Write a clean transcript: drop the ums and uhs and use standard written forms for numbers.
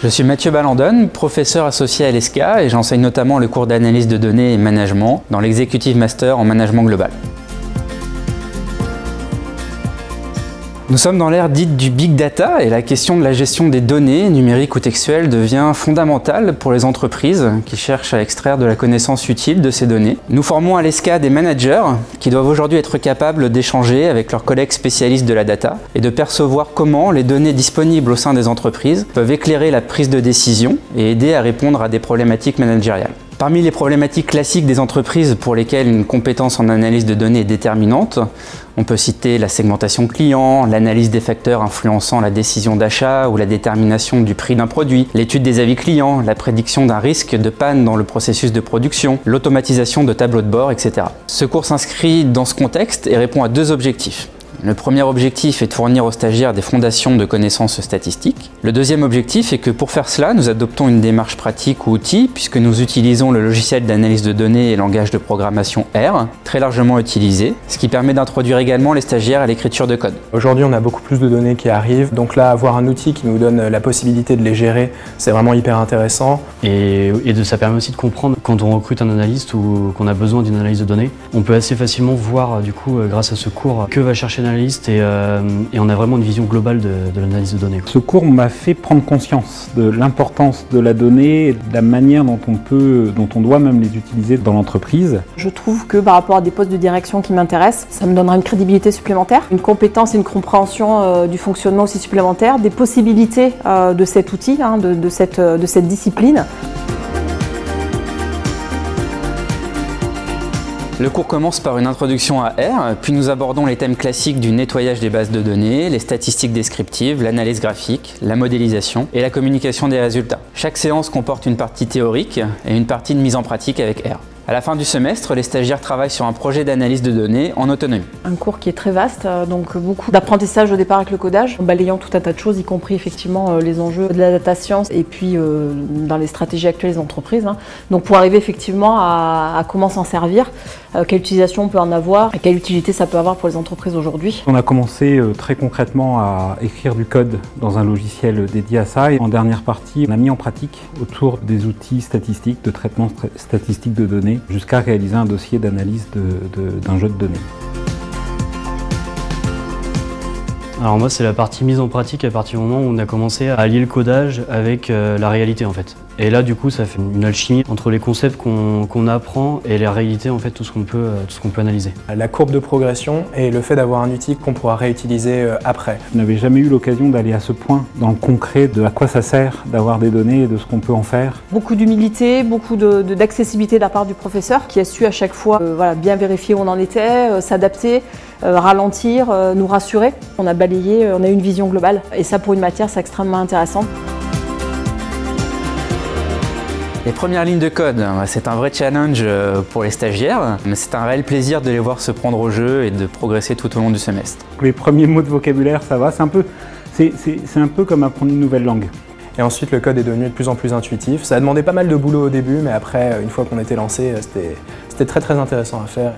Je suis Mathieu Ballandon, professeur associé à l'ESCA et j'enseigne notamment le cours d'analyse de données et management dans l'Executive Master en Management Global. Nous sommes dans l'ère dite du Big Data et la question de la gestion des données, numériques ou textuelles, devient fondamentale pour les entreprises qui cherchent à extraire de la connaissance utile de ces données. Nous formons à l'ESCA des managers qui doivent aujourd'hui être capables d'échanger avec leurs collègues spécialistes de la data et de percevoir comment les données disponibles au sein des entreprises peuvent éclairer la prise de décision et aider à répondre à des problématiques managériales. Parmi les problématiques classiques des entreprises pour lesquelles une compétence en analyse de données est déterminante, on peut citer la segmentation client, l'analyse des facteurs influençant la décision d'achat ou la détermination du prix d'un produit, l'étude des avis clients, la prédiction d'un risque de panne dans le processus de production, l'automatisation de tableaux de bord, etc. Ce cours s'inscrit dans ce contexte et répond à deux objectifs. Le premier objectif est de fournir aux stagiaires des fondations de connaissances statistiques. Le deuxième objectif est que pour faire cela, nous adoptons une démarche pratique ou outil puisque nous utilisons le logiciel d'analyse de données et langage de programmation R, très largement utilisé, ce qui permet d'introduire également les stagiaires à l'écriture de code. Aujourd'hui, on a beaucoup plus de données qui arrivent, donc là, avoir un outil qui nous donne la possibilité de les gérer, c'est vraiment hyper intéressant. Ça permet aussi de comprendre quand on recrute un analyste ou qu'on a besoin d'une analyse de données. On peut assez facilement voir, du coup, grâce à ce cours, que va chercher l'analyste et on a vraiment une vision globale de l'analyse de données. Ce cours m'a fait prendre conscience de l'importance de la donnée et de la manière dont on doit même les utiliser dans l'entreprise. Je trouve que par rapport à des postes de direction qui m'intéressent, ça me donnera une crédibilité supplémentaire, une compétence et une compréhension du fonctionnement aussi supplémentaire, des possibilités de cet outil, de cette discipline. Le cours commence par une introduction à R, puis nous abordons les thèmes classiques du nettoyage des bases de données, les statistiques descriptives, l'analyse graphique, la modélisation et la communication des résultats. Chaque séance comporte une partie théorique et une partie de mise en pratique avec R. À la fin du semestre, les stagiaires travaillent sur un projet d'analyse de données en autonomie. Un cours qui est très vaste, donc beaucoup d'apprentissage au départ avec le codage, en balayant tout un tas de choses, y compris effectivement les enjeux de la data science et puis dans les stratégies actuelles des entreprises. Donc pour arriver effectivement à comment s'en servir, quelle utilisation on peut en avoir et quelle utilité ça peut avoir pour les entreprises aujourd'hui. On a commencé très concrètement à écrire du code dans un logiciel dédié à ça et en dernière partie, on a mis en pratique autour des outils statistiques, de traitement statistique de données, jusqu'à réaliser un dossier d'analyse d'un jeu de données. Alors moi, c'est la partie mise en pratique à partir du moment où on a commencé à allier le codage avec la réalité en fait. Et là, du coup, ça fait une alchimie entre les concepts qu'on apprend et la réalité, en fait, tout ce qu'on peut analyser. La courbe de progression et le fait d'avoir un outil qu'on pourra réutiliser après. Je n'avais jamais eu l'occasion d'aller à ce point dans le concret de à quoi ça sert d'avoir des données et de ce qu'on peut en faire. Beaucoup d'humilité, beaucoup d'accessibilité de la part du professeur qui a su à chaque fois bien vérifier où on en était, s'adapter, ralentir, nous rassurer. On a balayé, on a eu une vision globale et ça pour une matière c'est extrêmement intéressant. Les premières lignes de code, c'est un vrai challenge pour les stagiaires, mais c'est un réel plaisir de les voir se prendre au jeu et de progresser tout au long du semestre. Les premiers mots de vocabulaire, ça va, c'est un peu comme apprendre une nouvelle langue. Et ensuite, le code est devenu de plus en plus intuitif. Ça a demandé pas mal de boulot au début, mais après, une fois qu'on était lancé, c'était très intéressant à faire.